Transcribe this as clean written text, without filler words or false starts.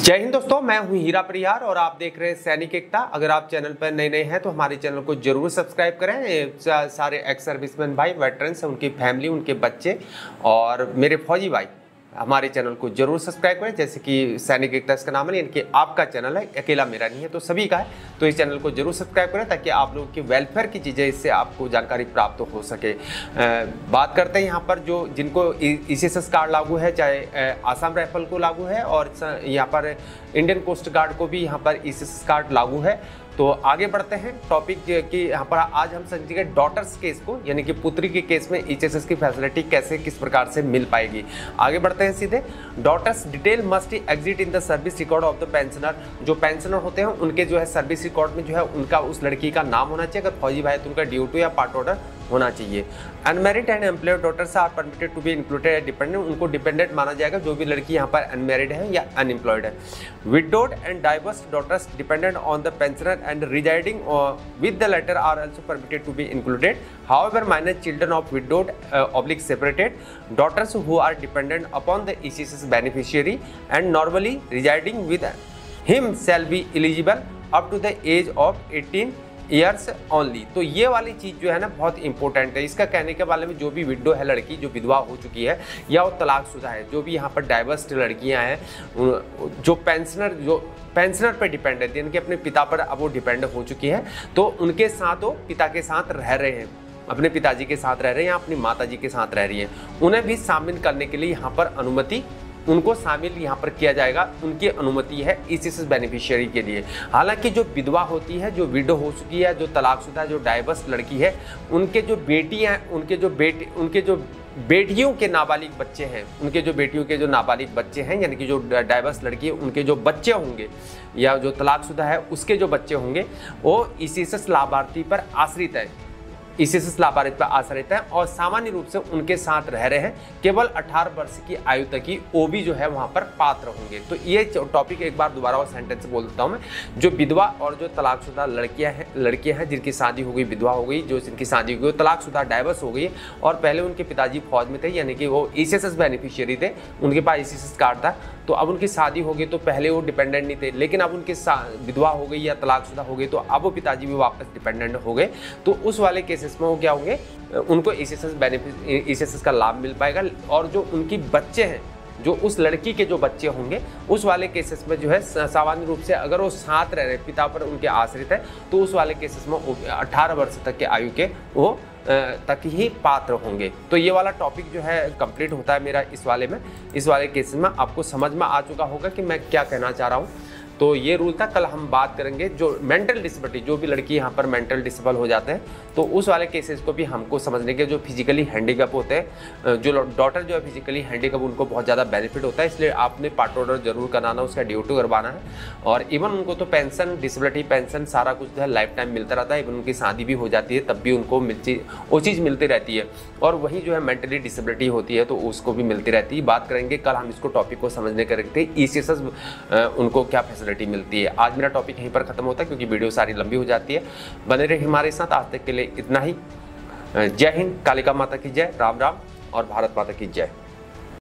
जय हिंद दोस्तों, मैं हूं हीरा परिहार और आप देख रहे हैं सैनिक एकता। अगर आप चैनल पर नए हैं तो हमारे चैनल को जरूर सब्सक्राइब करें। सारे एक्स सर्विसमैन भाई, वेटरन्स, उनकी फैमिली, उनके बच्चे और मेरे फौजी भाई हमारे चैनल को जरूर सब्सक्राइब करें। जैसे कि सैनिक एकता इसका नाम है, यानी कि आपका चैनल है, अकेला मेरा नहीं है, तो सभी का है। तो इस चैनल को जरूर सब्सक्राइब करें ताकि आप लोगों की वेलफेयर की चीज़ें, इससे आपको जानकारी प्राप्त हो सके। बात करते हैं यहाँ पर जो जिनको ईसीएसएस कार्ड लागू है, चाहे आसाम राइफल को लागू है और यहाँ पर इंडियन कोस्ट गार्ड को भी यहाँ पर ईसीएसएस कार्ड लागू है। तो आगे बढ़ते हैं टॉपिक कि यहाँ पर आज हम समझेंगे डॉटर्स केस को, यानी कि पुत्री के केस में ईसीएसएस की फैसिलिटी कैसे किस प्रकार से मिल पाएगी। आगे बढ़ते हैं सीधे। Daughters detail must exit in the service record of the pensioner. जो पेंशनर होते हैं उनके जो है सर्विस रिकॉर्ड में जो है उनका उस लड़की का नाम होना चाहिए। अगर फौजी भाई तो उनका ड्यूटी या पार्ट ऑर्डर होना चाहिए। Unmarried and employed daughters are permitted to be included as dependent. उनको डिपेंडेंट माना जाएगा जो भी लड़की यहाँ पर अनमैरिड है या अनएम्प्लॉयड है। Widowed and divorced daughters dependent on the pensioner and residing with the latter are also permitted to be included. However, minor children of widowed separated daughters who are dependent upon the ECSS beneficiary and normally residing with him shall be eligible up to the age of 18 years only. तो ये वाली चीज़ जो है ना बहुत important है। इसका कहने के बारे में जो भी विडो है, लड़की जो विधवा हो चुकी है या वो तलाकशुदा है, जो भी यहाँ पर डाइवर्स लड़कियाँ हैं, जो पेंशनर पे डिपेंड है, जिनके अपने पिता पर अब वो डिपेंड हो चुकी है, तो उनके साथ वो पिता के साथ रह रहे हैं, अपने पिताजी के साथ रह रहे हैं या अपनी माताजी के साथ रह रही हैं, उन्हें भी शामिल करने के लिए यहाँ पर अनुमति, उनको शामिल यहाँ पर किया जाएगा। उनकी अनुमति है ईसीएसएस बेनिफिशियरी के लिए। हालांकि जो विधवा होती है, जो विडो हो चुकी है, जो तलाकशुदा है, जो डाइवर्स लड़की है, उनके जो बेटियाँ, उनके जो बेटियों के नाबालिग बच्चे हैं, उनके जो बेटियों के जो नाबालिग बच्चे हैं, यानी कि जो डाइवर्स लड़की है, उनके जो बच्चे होंगे या जो तलाकशुदा है उसके जो बच्चे होंगे, वो ईसीएसएस लाभार्थी पर आश्रित है, ईसीएसएस लाभार्थी पर आश्रित है और सामान्य रूप से उनके साथ रह रहे हैं। केवल 18 वर्ष की आयु तक ही ओबी जो है वहां पर पात्र होंगे। तो ये टॉपिक एक बार दोबारा और सेंटेंस बोल देता हूं मैं। जो विधवा और जो तलाकशुदा लड़कियां हैं जिनकी शादी हो गई, विधवा हो गई, जो जिनकी शादी हो गई, तलाकशुदा डाइवर्स हो गई और पहले उनके पिताजी फौज में थे, यानी कि वो ईसीएसएस बेनिफिशियरी थे, उनके पास ईसीएसएस कार्ड था, तो अब उनकी शादी हो गई, तो पहले वो डिपेंडेंट नहीं थे, लेकिन अब उनकी विधवा हो गई या तलाकशुदा हो गई, तो अब वो पिताजी भी वापस डिपेंडेंट हो गए। तो उस वाले केसेस में वो क्या होंगे, उनको ईसीएसएस का लाभ मिल पाएगा। और जो उनकी बच्चे हैं, जो उस लड़की के जो बच्चे होंगे, उस वाले केसेस में जो है सामान्य रूप से अगर वो साथ रह रहे, पिता पर उनके आश्रित है, तो उस वाले केसेस में 18 वर्ष तक के आयु के वो तक ही पात्र होंगे। तो ये वाला टॉपिक जो है कंप्लीट होता है मेरा इस वाले केसेस में। आपको समझ में आ चुका होगा कि मैं क्या कहना चाह रहा हूँ। तो ये रूल था। कल हम बात करेंगे जो मेंटल डिसेबिलिटी, जो भी लड़की यहाँ पर मेंटल डिसेबल हो जाते हैं, तो उस वाले केसेस को भी हमको समझने के, जो फिजिकली हैंडीकैप होते हैं, जो डॉटर जो है फिजिकली हैंडीकैप, उनको बहुत ज़्यादा बेनिफिट होता है। इसलिए आपने पार्ट ऑर्डर जरूर कराना, उसका ड्यूटी करवाना है। और इवन उनको तो पेंशन, डिसेबिलिटी पेंशन, सारा कुछ जो है लाइफ टाइम मिलता रहता है। इवन उनकी शादी भी हो जाती है तब भी उनको वो चीज़ मिलती रहती है। और वही जो है मेंटली डिसेबिलिटी होती है तो उसको भी मिलती रहती है। बात करेंगे कल हम इसको टॉपिक को समझने के रखते हैं, ईसीएसएस उनको क्या फैसिलिटी मिलती है। आज मेरा टॉपिक यहीं पर खत्म होता है क्योंकि वीडियो सारी लंबी हो जाती है। बने रहे हमारे साथ। आज तक के लिए इतना ही। जय हिंद, कालिका माता की जय, राम राम और भारत माता की जय।